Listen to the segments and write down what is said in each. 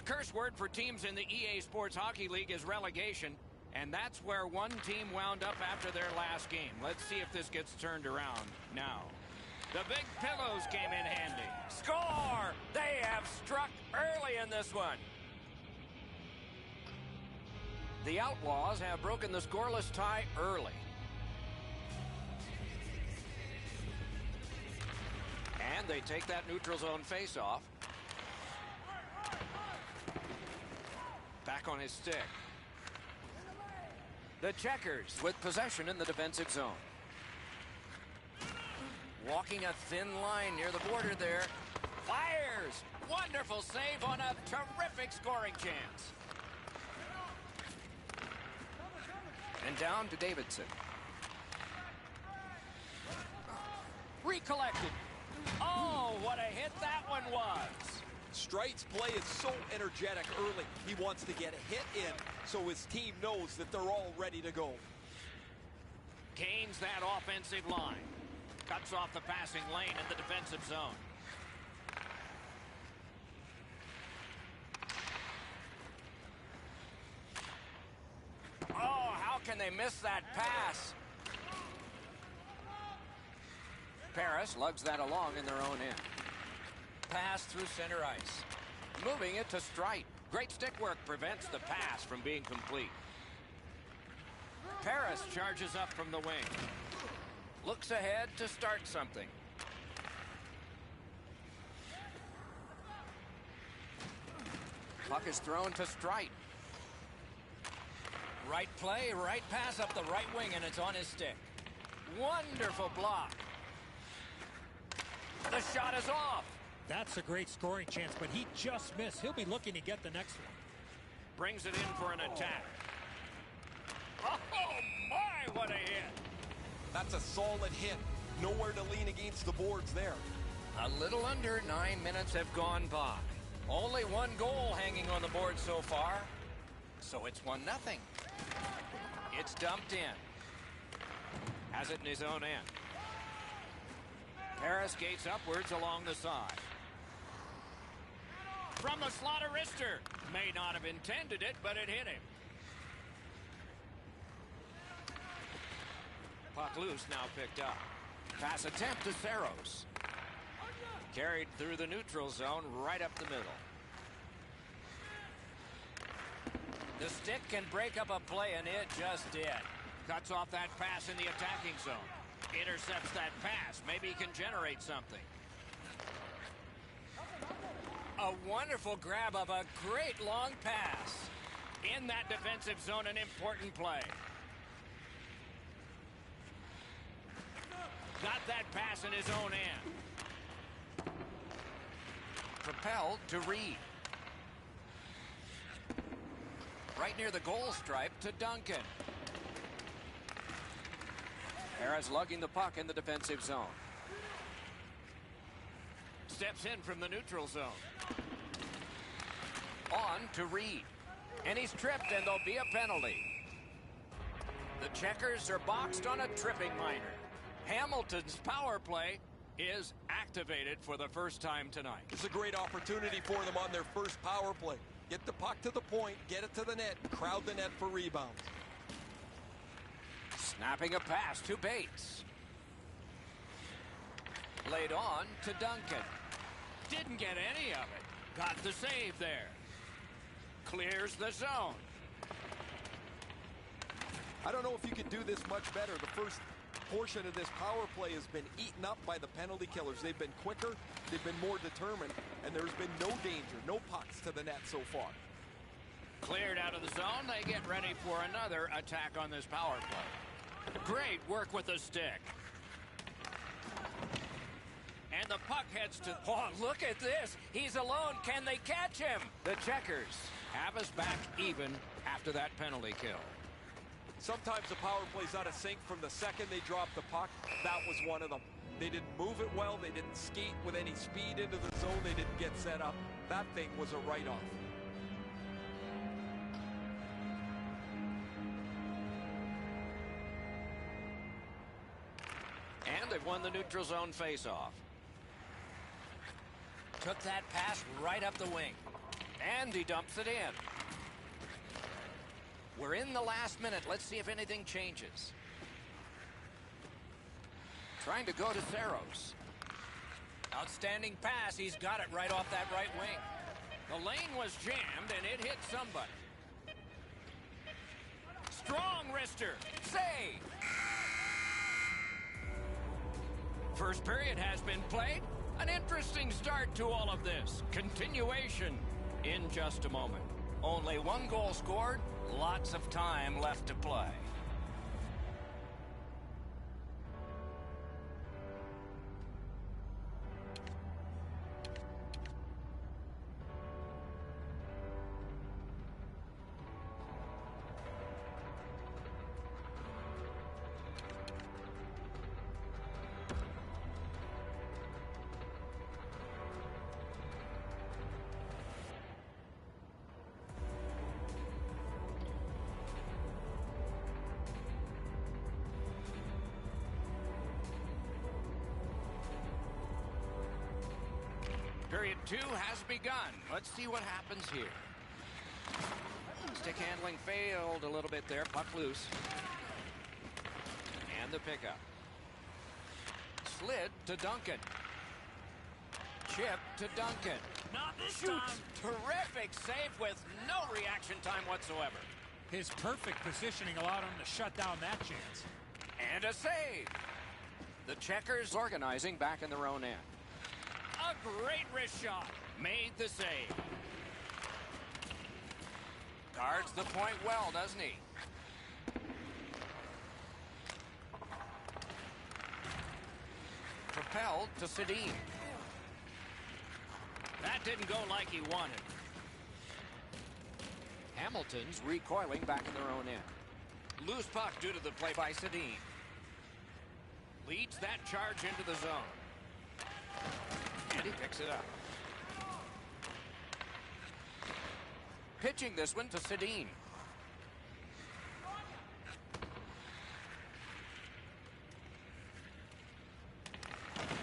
The curse word for teams in the EA Sports Hockey League is relegation, and that's where one team wound up after their last game. Let's see if this gets turned around now. The big pillows came in handy. Score! They have struck early in this one. The Outlaws have broken the scoreless tie early. And they take that neutral zone face-off. Back on his stick. The Checkers with possession in the defensive zone. Walking a thin line near the border there. Fires! Wonderful save on a terrific scoring chance. And down to Davidson. Recollected. Oh, what a hit that one was. Strite's play is so energetic early. He wants to get a hit in so his team knows that they're all ready to go. Gains that offensive line. Cuts off the passing lane in the defensive zone. Oh, how can they miss that pass? Paris lugs that along in their own end. Pass through center ice. Moving it to Strite. Great stick work prevents the pass from being complete. Paris charges up from the wing. Looks ahead to start something. Puck is thrown to Strite. Right play, right pass up the right wing, and it's on his stick. Wonderful block. The shot is off. That's a great scoring chance, but he just missed. He'll be looking to get the next one. Brings it in for an attack. Oh, my, what a hit. That's a solid hit. Nowhere to lean against the boards there. A little under 9 minutes have gone by. Only one goal hanging on the board so far. So it's 1-0. It's dumped in. Has it in his own end. Harris skates upwards along the side. From the slot, a wrister. May not have intended it, but it hit him. Puck loose, now picked up. Pass attempt to Saros. Carried through the neutral zone, right up the middle. The stick can break up a play, and it just did. Cuts off that pass in the attacking zone. Intercepts that pass. Maybe he can generate something. A wonderful grab of a great long pass. In that defensive zone, an important play. Got that pass in his own end. Propelled to Reed. Right near the goal stripe to Duncan. Harris lugging the puck in the defensive zone. Steps in from the neutral zone. On to Reed. And he's tripped, and there'll be a penalty. The Checkers are boxed on a tripping minor. Hamilton's power play is activated for the first time tonight. It's a great opportunity for them on their first power play. Get the puck to the point, get it to the net, crowd the net for rebounds. Snapping a pass to Bates. Laid on to Duncan. Didn't get any of it. Got the save there. Clears the zone. I don't know if you can do this much better. The first portion of this power play has been eaten up by the penalty killers. They've been quicker, they've been more determined, and there's been no danger, no pucks to the net so far. Cleared out of the zone. They get ready for another attack on this power play. Great work with the stick. And the puck heads to... Oh, look at this. He's alone. Can they catch him? The Checkers have us back even after that penalty kill. Sometimes the power play's out of sync from the second they drop the puck. That was one of them. They didn't move it well. They didn't skate with any speed into the zone. They didn't get set up. That thing was a write-off. And they've won the neutral zone face-off. Took that pass right up the wing. And he dumps it in. We're in the last minute. Let's see if anything changes. Trying to go to Saros. Outstanding pass. He's got it right off that right wing. The lane was jammed, and it hit somebody. Strong wrister. Save. First period has been played. An interesting start to all of this. Continuation in just a moment. Only one goal scored. Lots of time left to play. Period 2 has begun. Let's see what happens here. Stick handling failed a little bit there. Puck loose. And the pickup. Slid to Duncan. Chip to Duncan. Not this Shoots. time. Terrific save with no reaction time whatsoever. His perfect positioning allowed him to shut down that chance. And a save. The Checkers organizing back in their own end. A great wrist shot. Made the save. Guards the point well, doesn't he? Propelled to Sedin. That didn't go like he wanted. Hamilton's recoiling back in their own end. Loose puck due to the play by Sedin. Leads that charge into the zone. And he picks it up. Pitching this one to Sedin.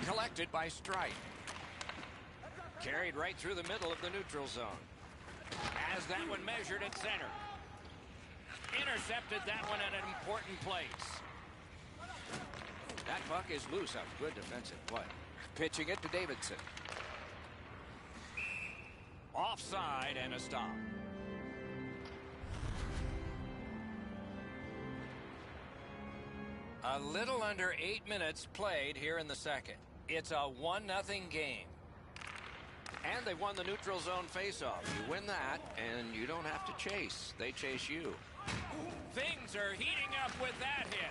Collected by Strike. Carried right through the middle of the neutral zone. Has that one measured at center. Intercepted that one at an important place. That puck is loose up. Good defensive play. Pitching it to Davidson. Offside and a stop. A little under 8 minutes played here in the second. It's a 1-0 game. And they won the neutral zone faceoff. You win that, and you don't have to chase. They chase you. Things are heating up with that hit.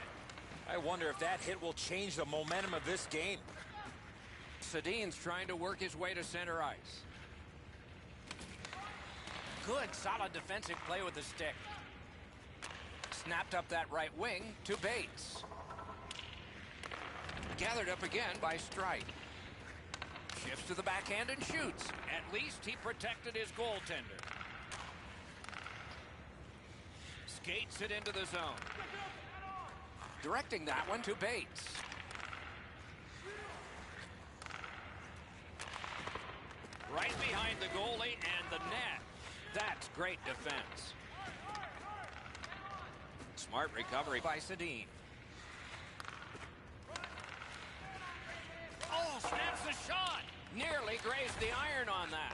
I wonder if that hit will change the momentum of this game. Sedin's trying to work his way to center ice. Good, solid defensive play with the stick. Snapped up that right wing to Bates. Gathered up again by Strike. Shifts to the backhand and shoots. At least he protected his goaltender. Skates it into the zone. Directing that one to Bates. Right behind the goalie and the net. That's great defense. Smart recovery by Sedin. Oh, snaps the shot. Nearly grazed the iron on that.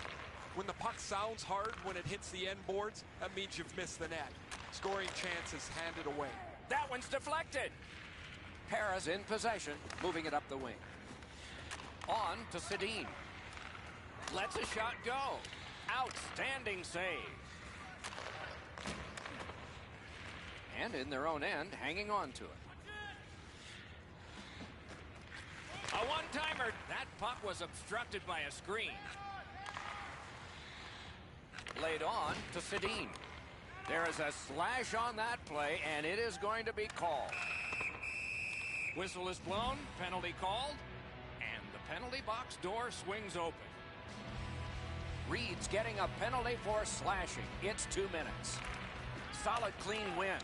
When the puck sounds hard when it hits the end boards, that means you've missed the net. Scoring chance is handed away. That one's deflected. Harris in possession, moving it up the wing. On to Sedin. Lets a shot go. Outstanding save. And in their own end, hanging on to it. A one-timer. That puck was obstructed by a screen. Laid on to Sedin. There is a slash on that play, and it is going to be called. Whistle is blown, penalty called, and the penalty box door swings open. Reed's getting a penalty for slashing. It's 2 minutes. Solid, clean win.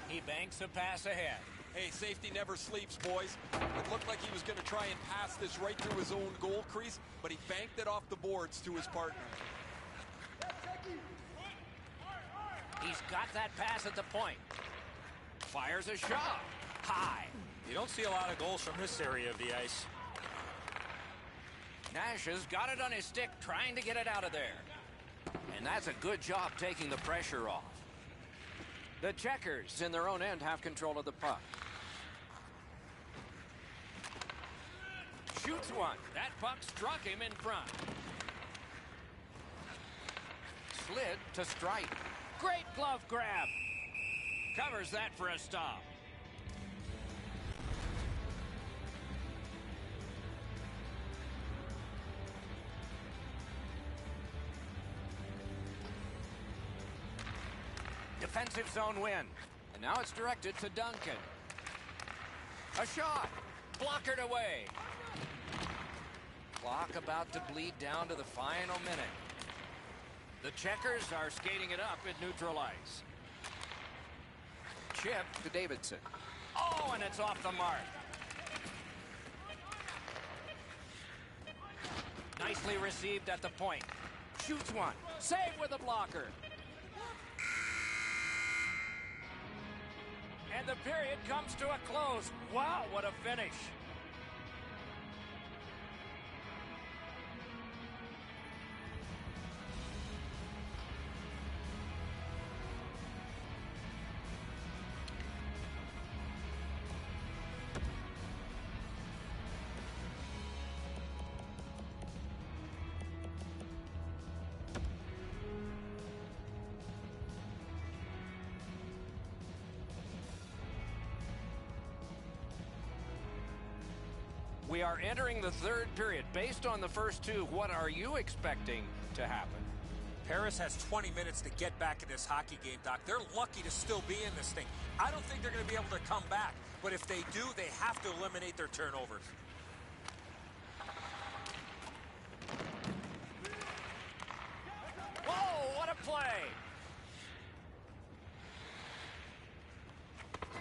He banks a pass ahead. Hey, safety never sleeps, boys. It looked like he was going to try and pass this right through his own goal crease, but he banked it off the boards to his partner. He's got that pass at the point. Fires a shot. High. You don't see a lot of goals from this area of the ice. Nash has got it on his stick, trying to get it out of there. And that's a good job taking the pressure off. The Checkers in their own end have control of the puck. Shoots one. That puck struck him in front. Slid to strike. Great glove grab. Covers that for a stop. Defensive zone win. And now it's directed to Duncan. A shot. Blockered away. Clock about to bleed down to the final minute. The Checkers are skating it up at neutral ice. Chip to Davidson. Oh, and it's off the mark. Nicely received at the point. Shoots one. Save with a blocker. And the period comes to a close. Wow, what a finish. We are entering the third period. Based on the first two, what are you expecting to happen? Paris has 20 minutes to get back in this hockey game, Doc. They're lucky to still be in this thing. I don't think they're going to be able to come back. But if they do, they have to eliminate their turnovers. Whoa, what a play!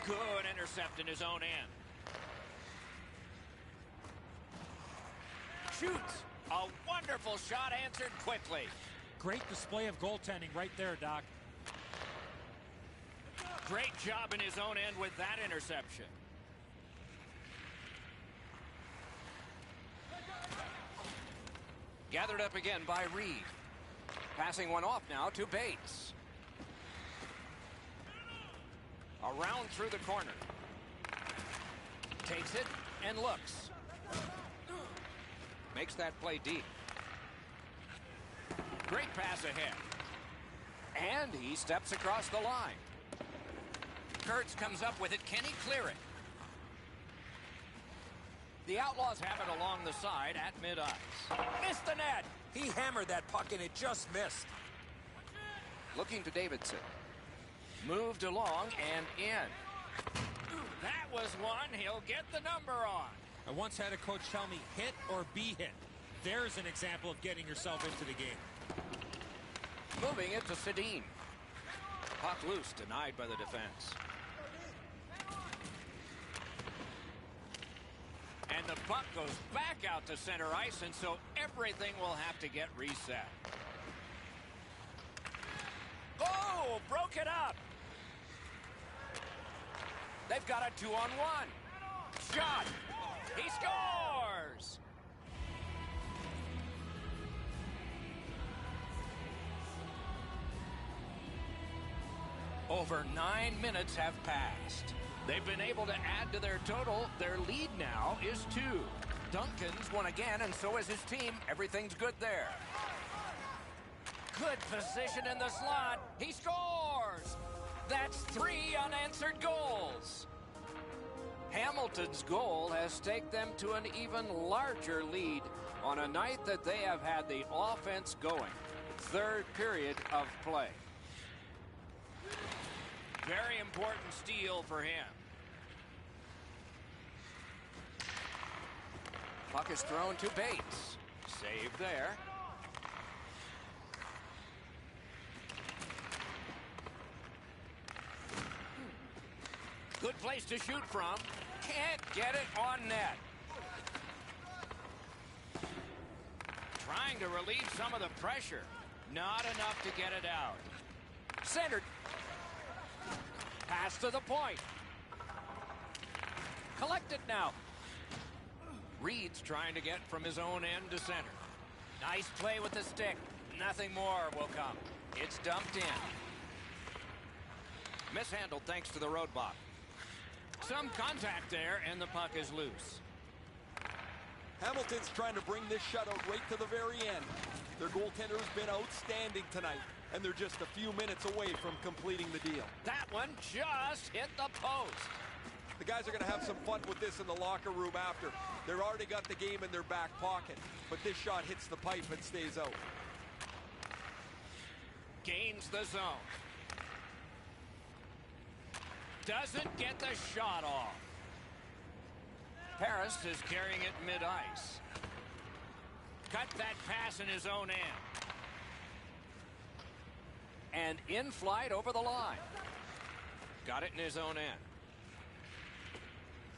Good intercept in his own end. Shoots. A wonderful shot answered quickly. Great display of goaltending right there, Doc. Great job in his own end with that interception. Gathered up again by Reed. Passing one off now to Bates. Around through the corner. Takes it and looks. Makes that play deep. Great pass ahead. And he steps across the line. Kurtz comes up with it. Can he clear it? The Outlaws have it along the side at mid-ice. Missed the net. He hammered that puck and it just missed. Looking to Davidson. Moved along and in. That was one he'll get the number on. I once had a coach tell me, hit or be hit. There's an example of getting yourself into the game. Moving it to Sedin. Puck loose, denied by the defense. And the puck goes back out to center ice, and so everything will have to get reset. Oh, broke it up. They've got a 2-on-1. Shot. He scores! Over 9 minutes have passed. They've been able to add to their total. Their lead now is 2. Duncan's won again, and so is his team. Everything's good there. Good position in the slot. He scores! That's 3 unanswered goals. Hamilton's goal has taken them to an even larger lead on a night that they have had the offense going. Third period of play. Very important steal for him. Puck is thrown to Bates. Save there. Good place to shoot from. Can't get it on net. Trying to relieve some of the pressure. Not enough to get it out. Centered. Pass to the point. Collect it now. Reed's trying to get from his own end to center. Nice play with the stick. Nothing more will come. It's dumped in. Mishandled thanks to the roadblock. Some contact there, and the puck is loose. Hamilton's trying to bring this shutout right to the very end. Their goaltender has been outstanding tonight, and they're just a few minutes away from completing the deal. That one just hit the post. The guys are going to have some fun with this in the locker room after. They've already got the game in their back pocket, but this shot hits the pipe and stays out. Gains the zone. Doesn't get the shot off. Paris is carrying it mid-ice. Cut that pass in his own end. And in flight over the line. Got it in his own end.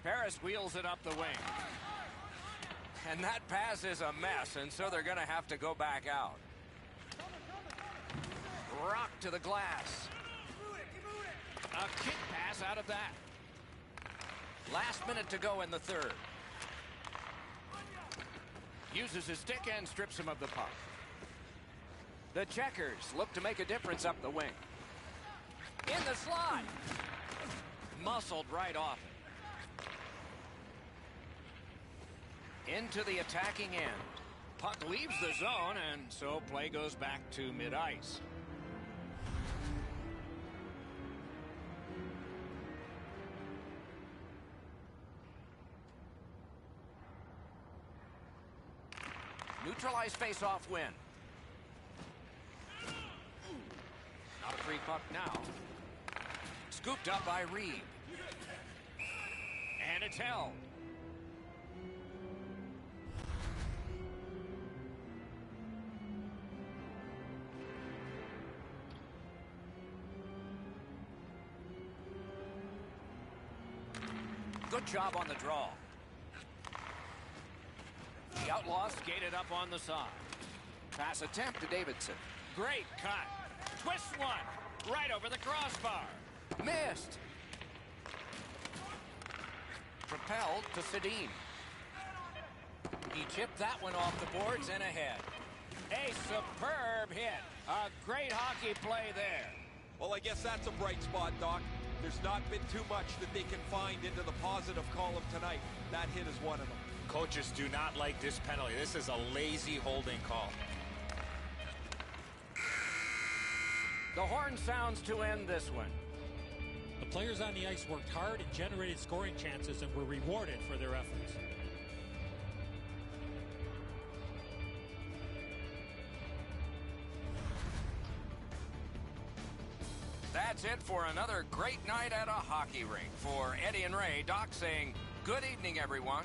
Paris wheels it up the wing. And that pass is a mess, and so they're going to have to go back out. Rock to the glass. A kick pass out of that. Last minute to go in the third. Uses his stick and strips him of the puck. The Checkers look to make a difference up the wing. In the slot. Muscled right off it. Into the attacking end. Puck leaves the zone, and so play goes back to mid-ice. Neutralized face-off win. Not a free puck now. Scooped up by Reed. And it's held. Good job on the draw. The Outlaws skated up on the side. Pass attempt to Davidson. Great cut. Twist one. Right over the crossbar. Missed. Propelled to Sedin. He chipped that one off the boards and ahead. A superb hit. A great hockey play there. Well, I guess that's a bright spot, Doc. There's not been too much that they can find into the positive column tonight. That hit is one of them. Coaches do not like this penalty. This is a lazy holding call. The horn sounds to end this one. The players on the ice worked hard and generated scoring chances and were rewarded for their efforts. That's it for another great night at a hockey rink. For Eddie and Ray, Doc saying good evening, everyone.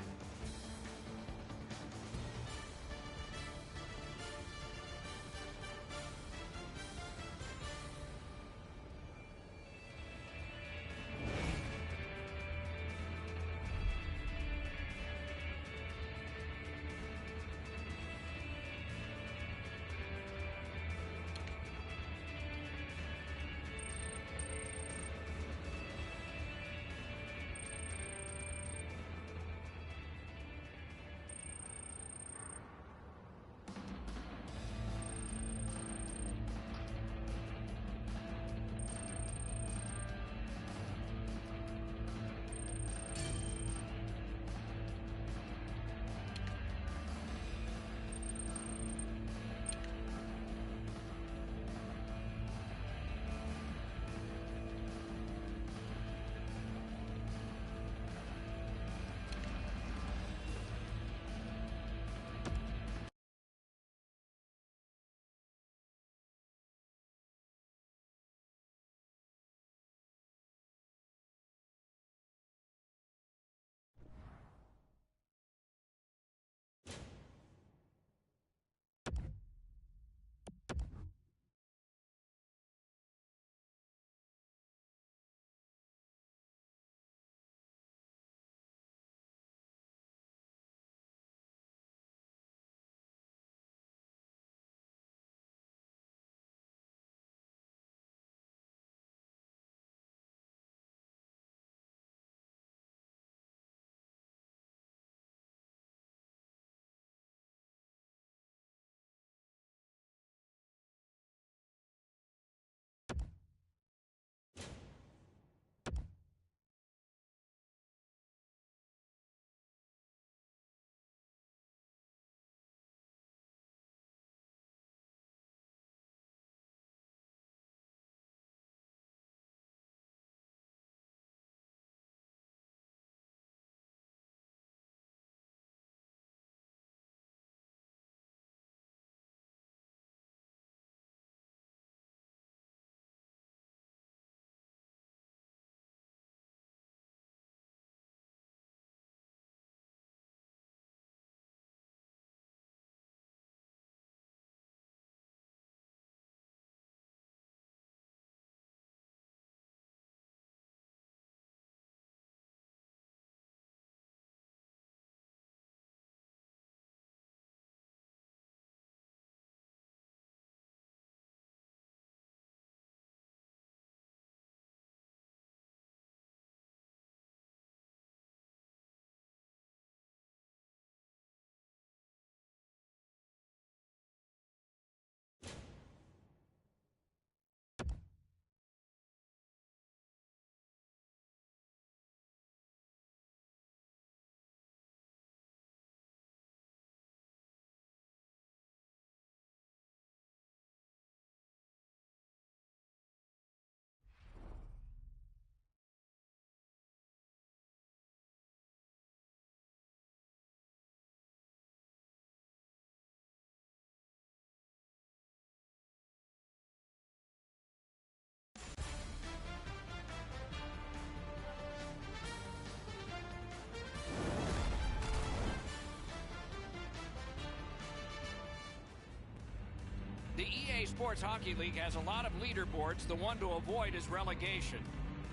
EA Sports Hockey League has a lot of leaderboards. The one to avoid is relegation.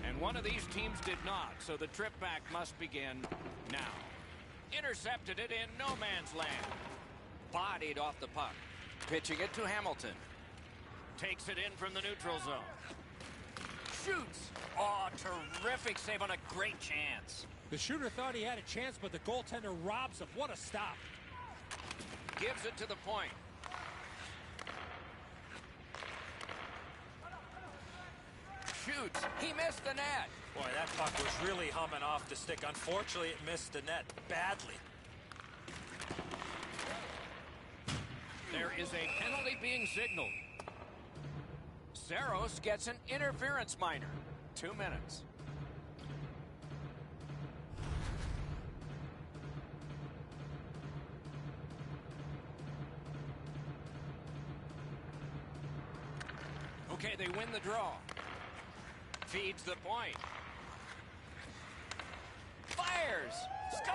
And one of these teams did not, so the trip back must begin now. Intercepted it in no man's land. Bodied off the puck. Pitching it to Hamilton. Takes it in from the neutral zone. Shoots. Oh, terrific save on a great chance. The shooter thought he had a chance, but the goaltender robs him. What a stop. Gives it to the point. Shoots. He missed the net. Boy, that puck was really humming off the stick. Unfortunately, it missed the net badly. There is a penalty being signaled. Saros gets an interference minor. 2 minutes. Okay, they win the draw. Feeds the point. Fires! Score!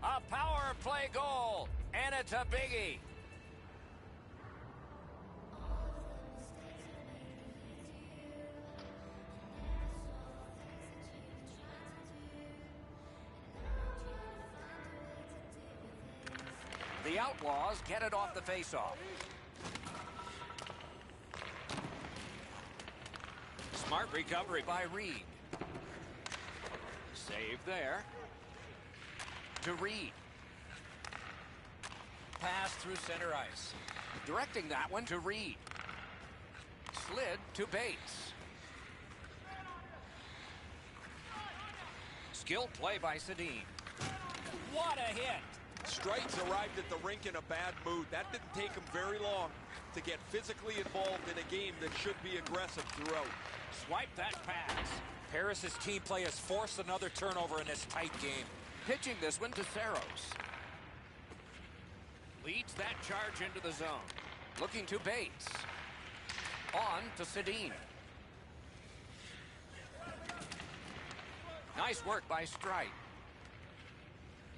A power play goal, and it's a biggie. The Outlaws get it off the faceoff. Smart recovery by Reed. Save there. To Reed. Pass through center ice. Directing that one to Reed. Slid to Bates. Skilled play by Sedin. What a hit! Strikes arrived at the rink in a bad mood. That didn't take him very long to get physically involved in a game that should be aggressive throughout. Swipe that pass. Paris' team play has forced another turnover in this tight game. Pitching this one to Saros. Leads that charge into the zone. Looking to Bates. On to Sedin. Nice work by Strite.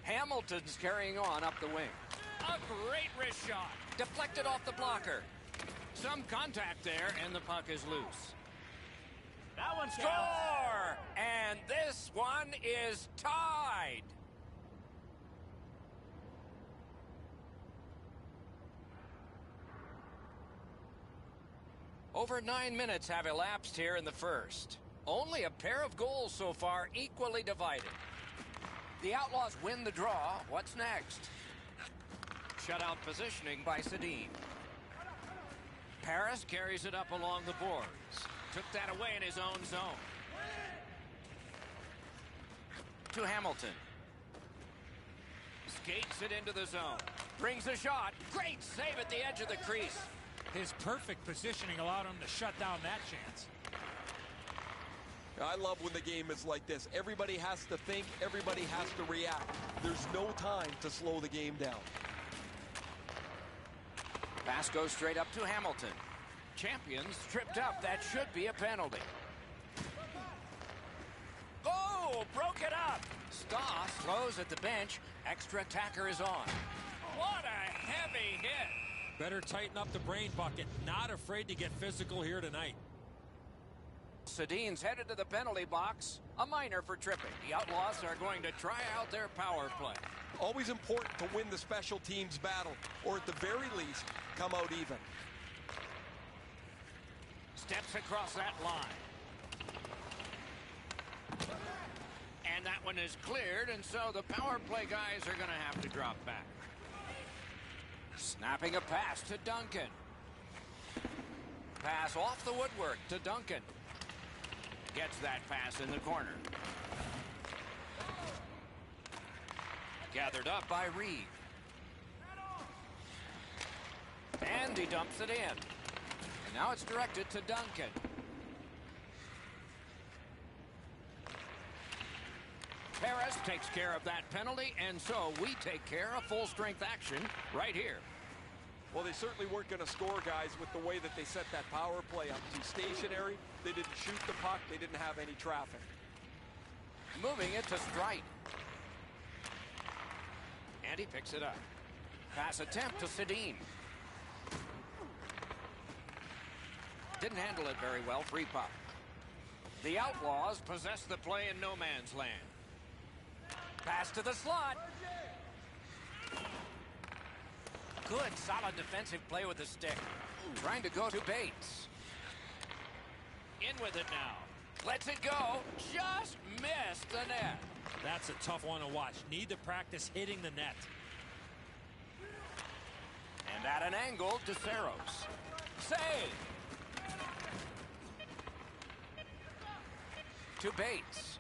Hamilton's carrying on up the wing. A great wrist shot. Deflected off the blocker. Some contact there, and the puck is loose. That one's score! And this one is tied. Over 9 minutes have elapsed here in the first. Only a pair of goals so far, equally divided. The Outlaws win the draw. What's next? Shutout positioning by Sedin. Paris carries it up along the boards. Took that away in his own zone. To Hamilton. Skates it into the zone. Brings a shot. Great save at the edge of the crease. His perfect positioning allowed him to shut down that chance. I love when the game is like this. Everybody has to think. Everybody has to react. There's no time to slow the game down. Pass goes straight up to Hamilton. Champions tripped up. That should be a penalty. Oh, broke it up. Stoss slows at the bench. Extra attacker is on. What a heavy hit. Better tighten up the brain bucket. Not afraid to get physical here tonight. Sedin's headed to the penalty box. A minor for tripping. The Outlaws are going to try out their power play. Always important to win the special teams battle, or at the very least, come out even. Steps across that line. And that one is cleared, and so the power play guys are going to have to drop back. Snapping a pass to Duncan. Pass off the woodwork to Duncan. Gets that pass in the corner. Gathered up by Reed. And he dumps it in. And now it's directed to Duncan. Harris takes care of that penalty, and so we take care of full-strength action right here. Well, they certainly weren't going to score, guys, with the way that they set that power play up. Too stationary. They didn't shoot the puck. They didn't have any traffic. Moving it to Strite. And he picks it up. Pass attempt to Sedin. Didn't handle it very well. Free puck. The Outlaws possess the play in no man's land. Pass to the slot. Good, solid defensive play with the stick. Trying to go to Bates. In with it now. Lets it go. Just missed the net. That's a tough one to watch. Need to practice hitting the net. And at an angle to Saros. Save. To Bates.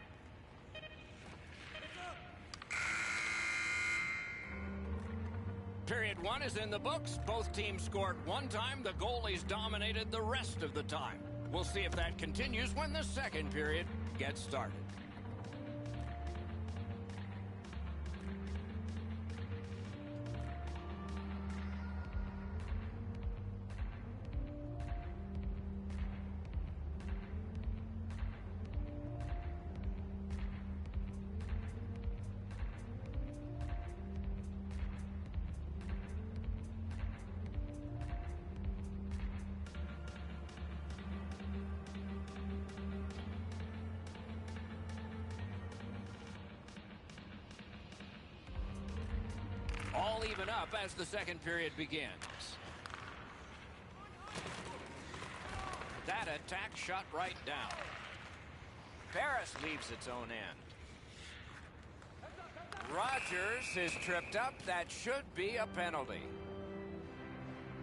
Period one is in the books. Both teams scored one time. The goalies dominated the rest of the time. We'll see if that continues when the second period gets started. All even up as the second period begins. That attack shot right down. Paris leaves its own end. Rogers is tripped up. That should be a penalty.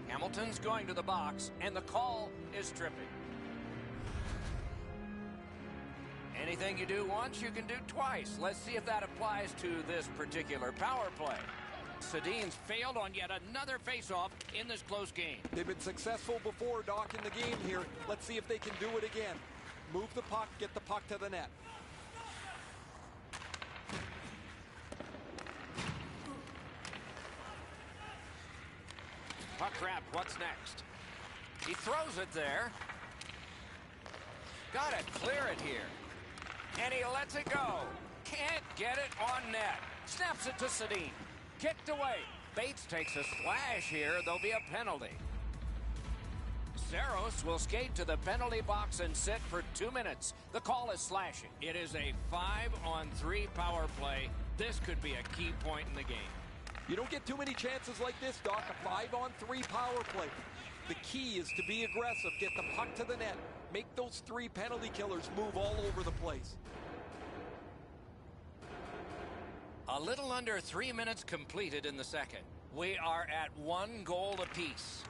Hamilton's going to the box, and the call is tripping. Anything you do once, you can do twice. Let's see if that applies to this particular power play. Sedin's failed on yet another face-off in this close game. They've been successful before, Doc, in the game here. Let's see if they can do it again. Move the puck, get the puck to the net. Puck grabbed. What's next? He throws it there. Got to clear it here. And he lets it go. Can't get it on net. Snaps it to Sedin. Kicked away. Bates takes a slash here. There'll be a penalty. Saros will skate to the penalty box and sit for 2 minutes. The call is slashing. It is a 5-on-3 power play. This could be a key point in the game. You don't get too many chances like this, Doc. A 5-on-3 power play. The key is to be aggressive. Get the puck to the net. Make those 3 penalty killers move all over the place. A little under 3 minutes completed in the second. We are at 1 goal apiece.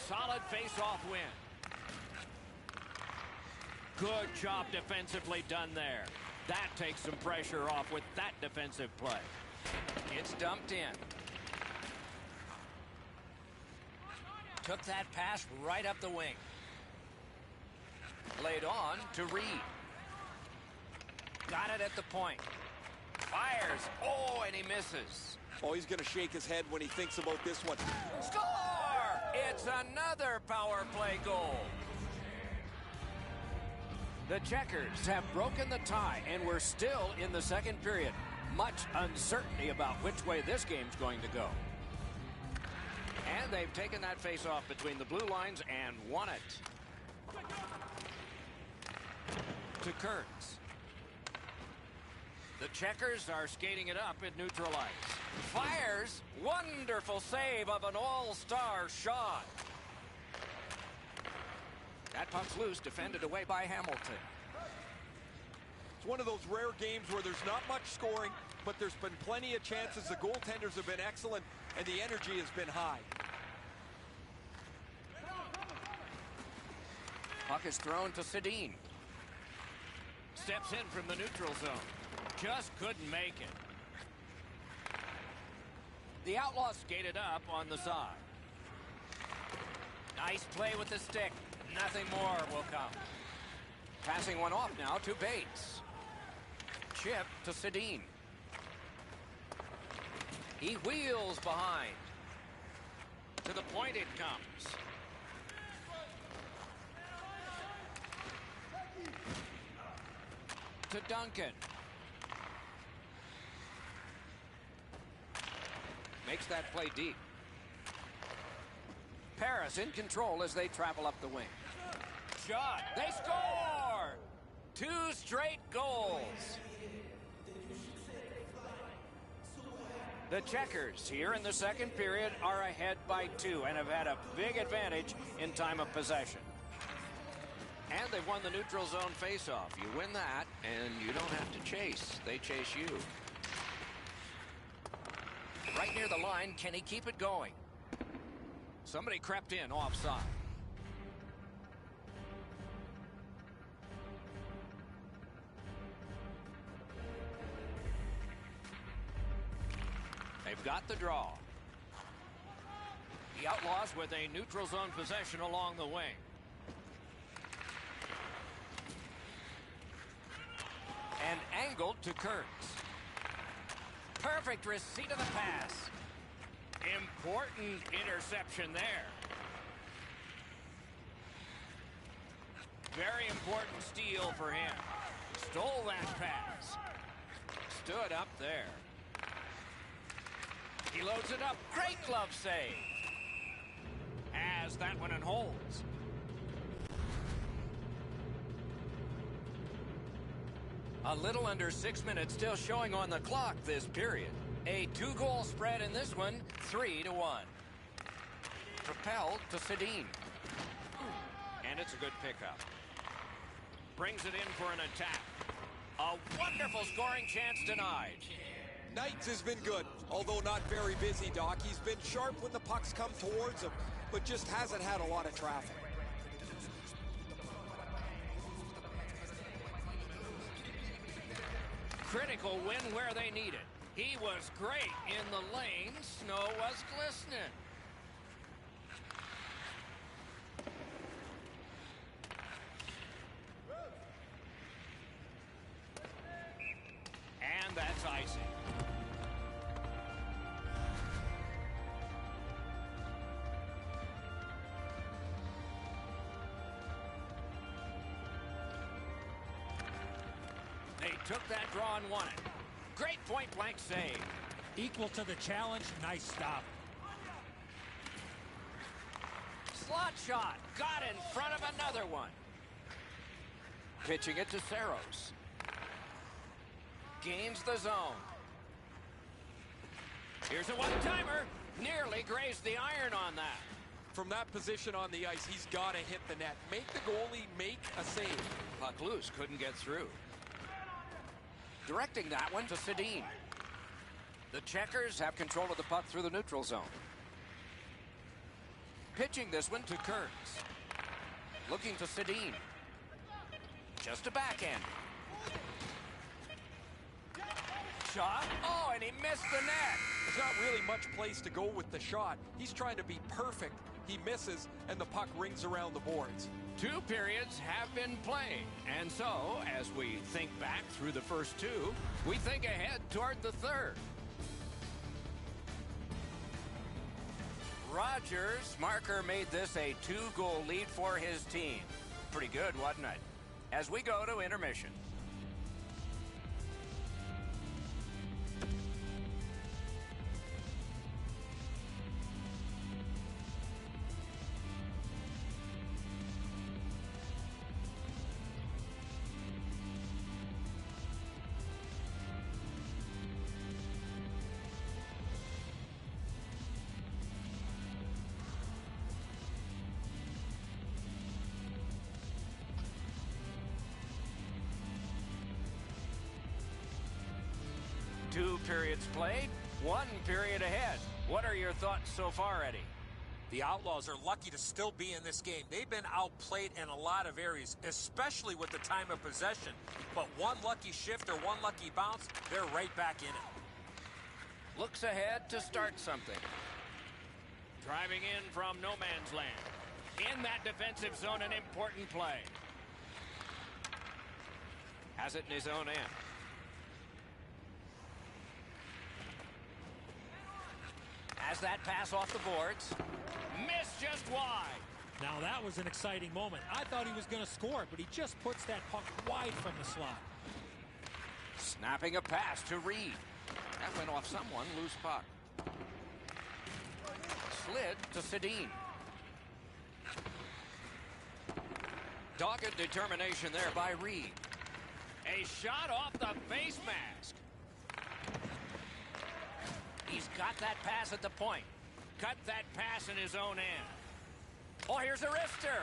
Solid face-off win. Good job defensively done there. That takes some pressure off with that defensive play. It's dumped in. Took that pass right up the wing. Laid on to Reed. Got it at the point. Fires. Oh, and he misses. Oh, he's going to shake his head when he thinks about this one. Score! It's another power play goal. The Checkers have broken the tie, and we're still in the second period. Much uncertainty about which way this game's going to go. And they've taken that face-off between the blue lines and won it. To Kearns. The Checkers are skating it up at neutral ice. Fires. Wonderful save of an all-star shot. That puck's loose, defended away by Hamilton. It's one of those rare games where there's not much scoring, but there's been plenty of chances. The goaltenders have been excellent, and the energy has been high. Puck is thrown to Sedin. Steps in from the neutral zone. Just couldn't make it. The Outlaws skated up on the side. Nice play with the stick. Nothing more will come. Passing one off now to Bates. Chip to Sedin. He wheels behind. To the point it comes. To Duncan. Makes that play deep. Paris in control as they travel up the wing. Shot. They score! 2 straight goals. The Checkers here in the second period are ahead by 2 and have had a big advantage in time of possession. And they've won the neutral zone faceoff. You win that, and you don't have to chase. They chase you. Right near the line, can he keep it going? Somebody crept in offside. They've got the draw. The Outlaws with a neutral zone possession along the wing. And angled to Kurtz. Perfect receipt of the pass. Important interception there. Very important steal for him. Stole that pass. Stood up there. He loads it up. Great glove save. Has that one and holds. A little under 6 minutes still showing on the clock this period. A 2-goal spread in this one, 3-1. Propelled to Sedin. And it's a good pickup. Brings it in for an attack. A wonderful scoring chance denied. Knights has been good, although not very busy, Doc. He's been sharp when the pucks come towards him, but just hasn't had a lot of traffic. Critical win where they need it. He was great in the lane. Snow was glistening. And that's icing. They took that draw and won it. Great point-blank save. Equal to the challenge. Nice stop. Slot shot. Got in front of another one. Pitching it to Saros. Gains the zone. Here's a one-timer. Nearly grazed the iron on that. From that position on the ice, he's got to hit the net. Make the goalie make a save. Puck loose. Couldn't get through. Directing that one to Sedin. The Checkers have control of the puck through the neutral zone. Pitching this one to Kurtz. Looking to Sedin. Just a backhand. Shot. Oh, and he missed the net. There's not really much place to go with the shot. He's trying to be perfect. He misses, and the puck rings around the boards. 2 periods have been played. And so, as we think back through the first 2, we think ahead toward the third. Rogers' marker made this a 2-goal lead for his team. Pretty good, wasn't it? As we go to intermission. Two periods played, 1 period ahead. What are your thoughts so far, Eddie? The Outlaws are lucky to still be in this game. They've been outplayed in a lot of areas, especially with the time of possession. But one lucky shift or one lucky bounce, they're right back in it. Looks ahead to start something. Driving in from no man's land. defensive zone, an important play. Has it in his own end. Has that pass off the boards. Missed just wide. Now that was an exciting moment. I thought he was going to score, but he just puts that puck wide from the slot. Snapping a pass to Reed. That went off someone. Loose puck. Slid to Sedin. Dogged determination there by Reed. A shot off the face mask. He's got that pass at the point. Cut that pass in his own end. Oh, here's a wrister.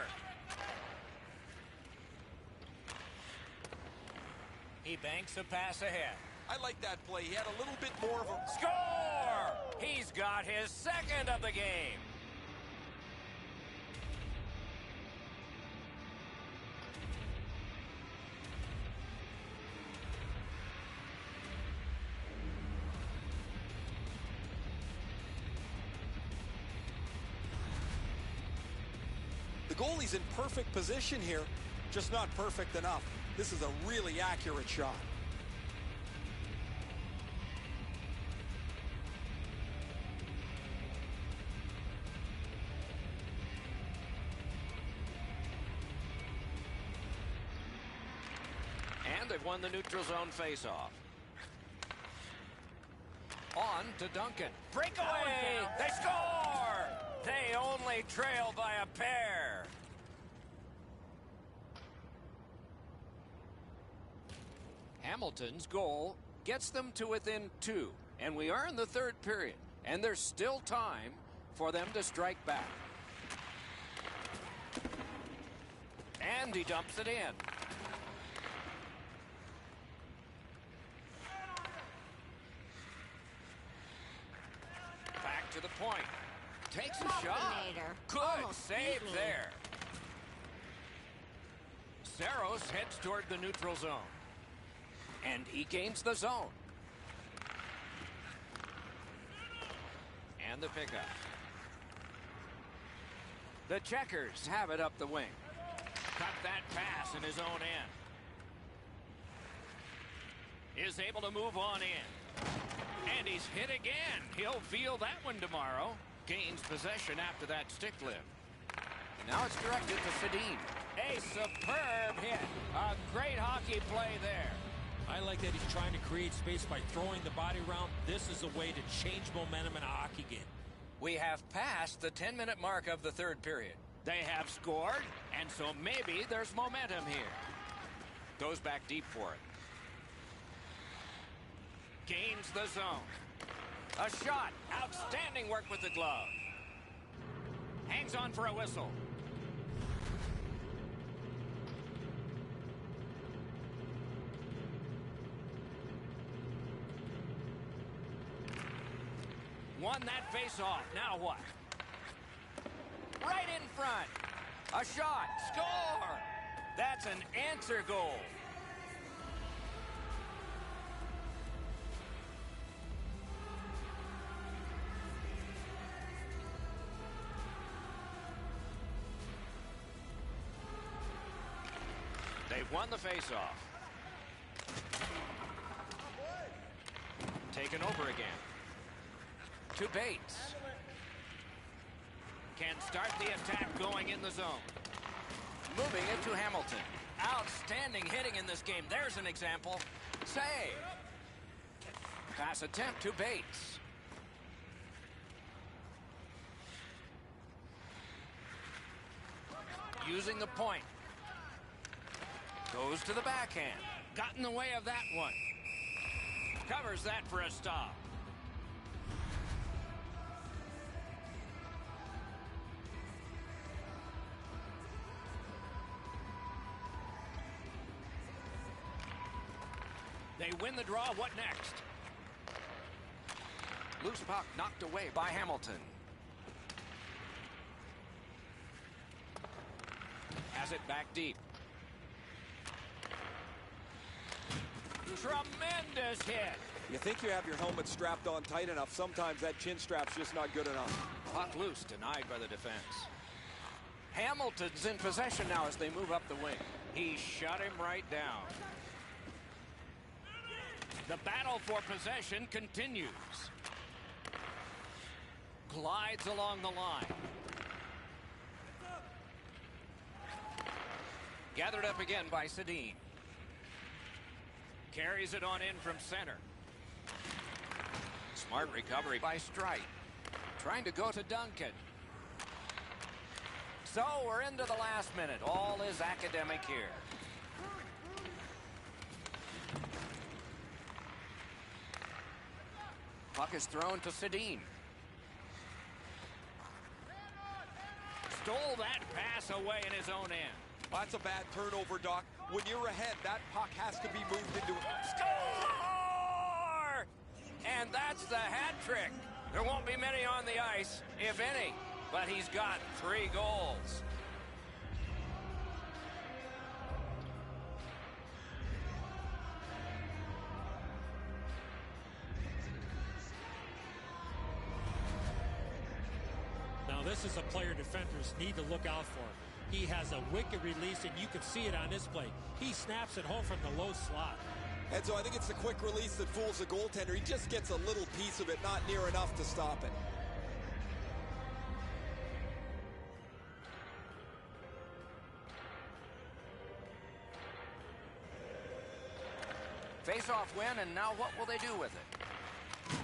He banks a pass ahead. I like that play. He had a little bit more of a... Score! He's got his second of the game. The goalie's in perfect position here, just not perfect enough. This is a really accurate shot. And they've won the neutral zone faceoff. On to Duncan. Breakaway! They score! They only trail by a pair. Hamilton's goal gets them to within 2. And we are in the third period. And there's still time for them to strike back. And he dumps it in. Back to the point. Takes a shot. Good save there. Saros heads toward the neutral zone. And he gains the zone. And the pickup. The Checkers have it up the wing. Cut that pass in his own end. Is able to move on in. And he's hit again. He'll feel that one tomorrow. Gains possession after that stick lift. Now it's directed to Sedin. A superb hit. A great hockey play there. I like that he's trying to create space by throwing the body around. This is a way to change momentum in a hockey game. We have passed the 10-minute mark of the third period. They have scored, and so maybe there's momentum here. Goes back deep for it. Gains the zone. A shot. Outstanding work with the glove. Hangs on for a whistle. Won that face-off. Now what? Right in front. A shot. Score! That's an answer goal. They've won the face-off. Taken over again. To Bates. Can start the attack going in the zone. Moving it to Hamilton. Outstanding hitting in this game. There's an example. Save. Pass attempt to Bates. Using the point. Goes to the backhand. Got in the way of that one. Covers that for a stop. They win the draw. What next? Loose puck knocked away by Hamilton. Has it back deep. Tremendous hit. You think you have your helmet strapped on tight enough. Sometimes that chin strap's just not good enough. Puck loose, denied by the defense. Hamilton's in possession now as they move up the wing. He shut him right down. The battle for possession continues. Glides along the line. Gathered up again by Sedin. Carries it on in from center. Smart recovery by Strite. Trying to go to Duncan. So we're into the last minute. All is academic here. Puck is thrown to Sedin. Stole that pass away in his own end. That's a bad turnover, Doc. When you're ahead, that puck has to be moved into it. Score! And that's the hat trick. There won't be many on the ice, if any, but he's got 3 goals. Now this is a player defenders need to look out for. He has a wicked release, and you can see it on this play. He snaps it home from the low slot. And so I think it's the quick release that fools the goaltender. He just gets a little piece of it, not near enough to stop it. Face-off win, and now what will they do with it?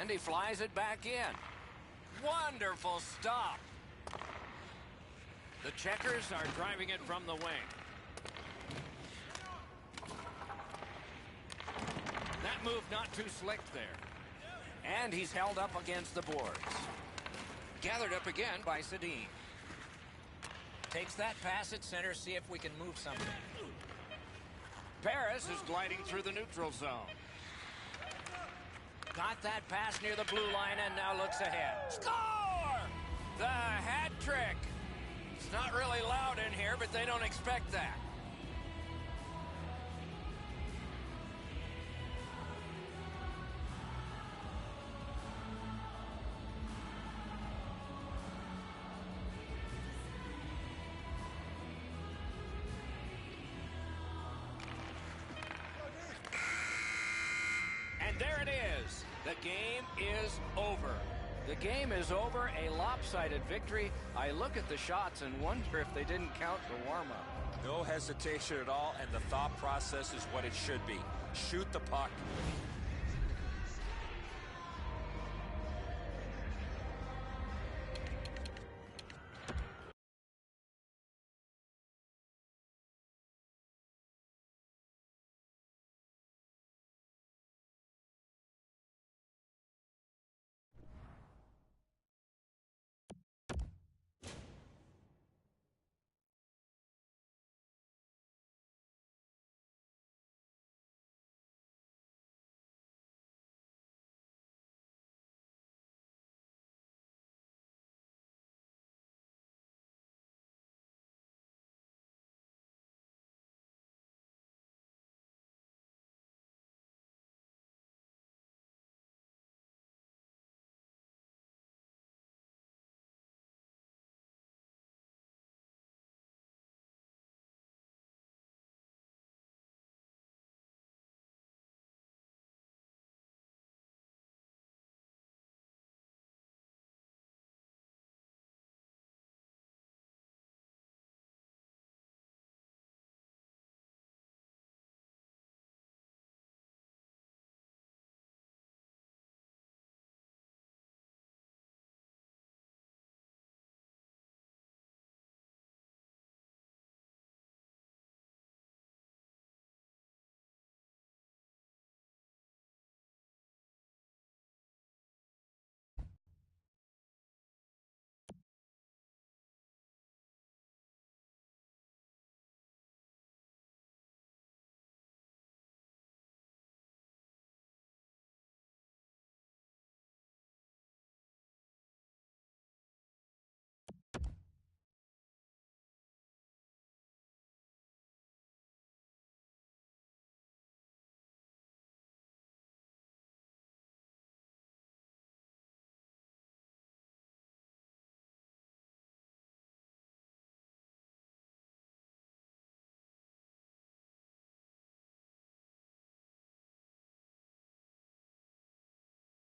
And he flies it back in. Wonderful stop. The Checkers are driving it from the wing. That move not too slick there. And he's held up against the boards. Gathered up again by Sedin. Takes that pass at center, see if we can move something. Paris is gliding through the neutral zone. Got that pass near the blue line and now looks ahead. Score! The hat trick. It's not really loud in here, but they don't expect that. And there it is. The game is over. The game is over, a lopsided victory. I look at the shots and wonder if they didn't count the warm-up. No hesitation at all, and the thought process is what it should be. Shoot the puck.